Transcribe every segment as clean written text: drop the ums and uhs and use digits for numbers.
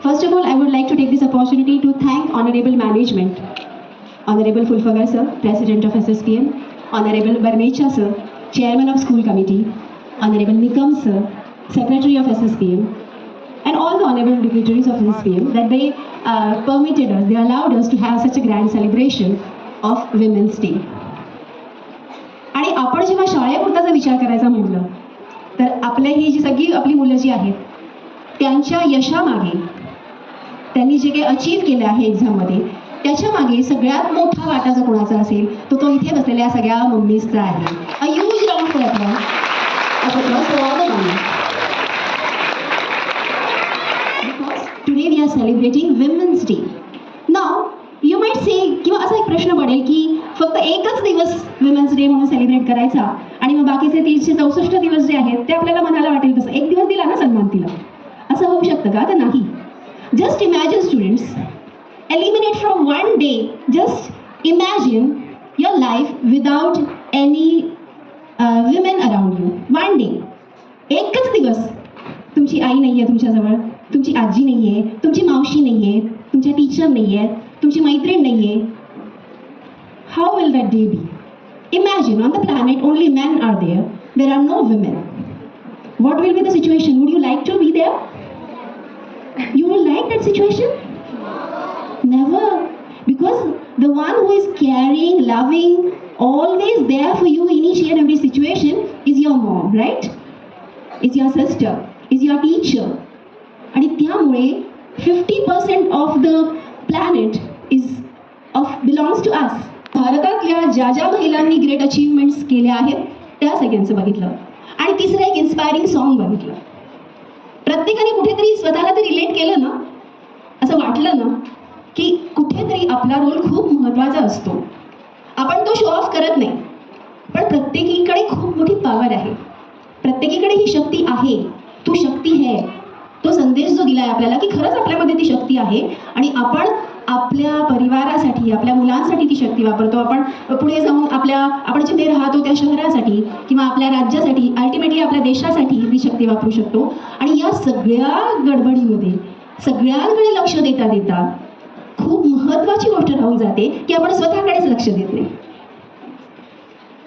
First of all, I would like to take this opportunity to thank Honorable Management, Honorable Fulfagar Sir, President of SSPM, Honorable Barmecha Sir, Chairman of School Committee, Honorable Nikam Sir, Secretary of SSPM, and all the honorable dignitaries of SSPM that they permitted us, they allowed us to have such a grand celebration of Women's Day. आणि आपण जेव्हा शाळेपुरताचा विचार करायचा म्हटलं तर आपल्या ही जी सगळी आपली मुलं जी आहेत त्यांच्या यशामागे त्यांनी जे काही अचीव्ह केलं आहे एक्झाममध्ये त्याच्यामागे सगळ्यात मोठा वाटा जो कोणाचा असेल तो इथे बसलेल्या सगळ्या मम्मीजचा आहे. A huge round for applause for all the mummies. Because today we are celebrating Women's Day. Now you might say किंवा असा एक प्रश्न पडेल की फक्त एकच दिवस विमेन्स डे म्हणून सेलिब्रेट करायचा आणि मग बाकीचे 364 दिवस जे आहेत ते आपल्याला मनाला वाटेल तसं एक दिवस दिला ना सन्मान तिला, असं होऊ शकतं का? तर नाही. Just imagine students, eliminate from one day, just imagine your life without any women around you. One day, एकच दिवस तुमची आई नाही आहे तुमच्याजवळ, तुमची आजी नाही आहे, तुमची मावशी नाही आहे, तुमच्या टीचर नाही आहेत, तुमची मैत्रीण नाही आहे. How will that day be? Imagine on the planet only men are there. There are no women. What will be the situation? Would you like to be there? You will like that situation? Never. Because the one who is caring, loving, always there for you in each and every situation is your mom, right? Is your sister, is your teacher. आणि त्यामुळे 50% of the planet belongs to us. भारतातल्या ज्या ज्या महिलांनी great achievements केल्या आहेत त्या सगळ्यांचं बघितलं आणि तिसरं एक इन्स्पायरिंग सॉन्ग बघितलं. प्रत्येकाने कुठेतरी स्वतःला ते रिलेट केलं ना, असं वाटलं ना की कुठेतरी आपला रोल खूप महत्त्वाचा असतो. आपण तो शो ऑफ करत नाही, पण प्रत्येकीकडे खूप मोठी पॉवर आहे, प्रत्येकीकडे ही शक्ती आहे. तू शक्ती है, तो संदेश जो दिलाय आपल्याला की खरंच आपल्यामध्ये ती शक्ती आहे आणि आपण आपल्या परिवारासाठी, आपल्या मुलांसाठी ती शक्ती वापरतो. आपण पुढे जाऊन आपण जिथे राहतो त्या शहरासाठी किंवा आपल्या राज्यासाठी, अल्टिमेटली आपल्या देशासाठी ती शक्ती वापरू शकतो. आणि या सगळ्या गडबडीमध्ये सगळ्यांकडे लक्ष देता देता खूप महत्त्वाची गोष्ट राहून जाते की आपण स्वतःकडेच लक्ष देत नाही.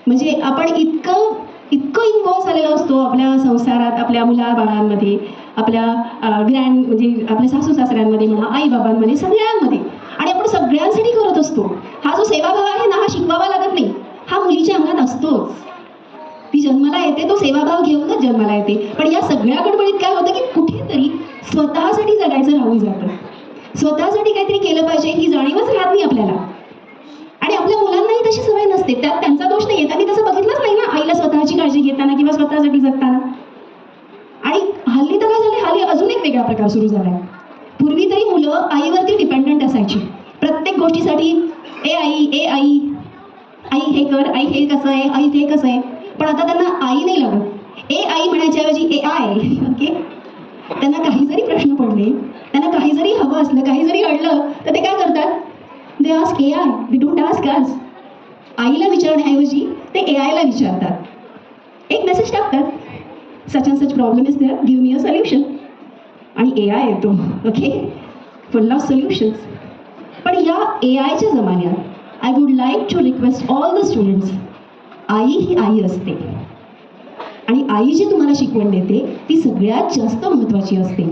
म्हणजे आपण इतकं इन्व्हॉल्व झालेलो असतो आपल्या संसारात, आपल्या मुलाबाळांमध्ये, आपल्या म्हणजे आपल्या सासू सासऱ्यांमध्ये म्हणा, आई बाबांमध्ये, सगळ्यांमध्ये, आणि आपण सगळ्यांसाठी करत असतो. हा जो सेवाभाव आहे ना, हा शिकवावा लागत नाही, हा मुलीच्या अंगात असतोच. ती जन्माला येते, तो सेवाभाव घेऊनच जन्माला येते. पण या सगळ्या गडबडीत काय होतं की कुठेतरी स्वतःसाठी जगायचं राहून जातं. स्वतःसाठी काहीतरी केलं पाहिजे ही जाणीवच राहत नाही आपल्याला. आणि आपल्या मुलांनाही तशी सवय नसते, त्यात त्यांचा दोष नाही. त्यांनी तसं बघितलंच नाही ना आईला स्वतःची काळजी घेताना किंवा स्वतःसाठी जगताना. आणि हल्ली तर काय झालं, हल्ली अजून एक वेगळा प्रकार सुरू झालाय. पूर्वी तरी मुलं आईवरती डिपेंडंट असायची प्रत्येक गोष्टीसाठी. ए आई आई हे कर, आई हे कसं आहे, आई ते कसं आहे. पण आता त्यांना आई नाही लागत, ए आई म्हणायच्या ऐवजी ए आय. ओके, त्यांना काही जरी प्रश्न पडले, त्यांना काही जरी हवं असलं, काही जरी अडलं तर ते काय करतात, they ask AI, they don't ask us. आईला विचारण्याऐवजी ते AI ला विचारतात, एक मेसेज टाकतात, such and such problem is there, give me a solution. आणि AI येतो, ओके, फुल ऑफ सोल्युशन्स. पण या AIच्या जमान्यात I would like to request all the students, आई ही आई असते आणि आई जी तुम्हाला शिकवण देते ती सगळ्यात जास्त महत्त्वाची असते.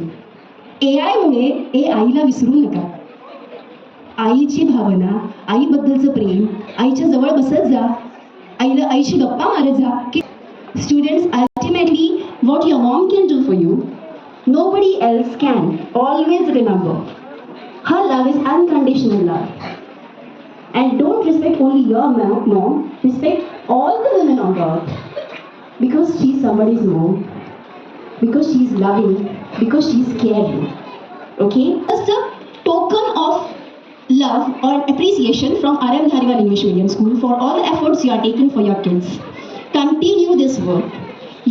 AIमुळे आईला विसरू नका. आईची भावना, आईबद्दलचं प्रेम, आईच्या जवळ बसत जा, आईशी गप्पा मारत जा. की students, ultimately what your Maugham can do for you, nobody else can. Always remember, her love is unconditional love. And don't respect only your mom, respect all the women on earth. Because she's somebody's mom, because she's loving, because she's caring. Okay? Just a token of love or appreciation from RM Dhariwal English Medium School for all the efforts you are taking for your kids. Continue this work.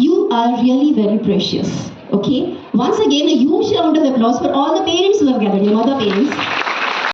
You are really very precious. Okay? Once again, a huge round of applause for all the parents who have gathered, your mother parents.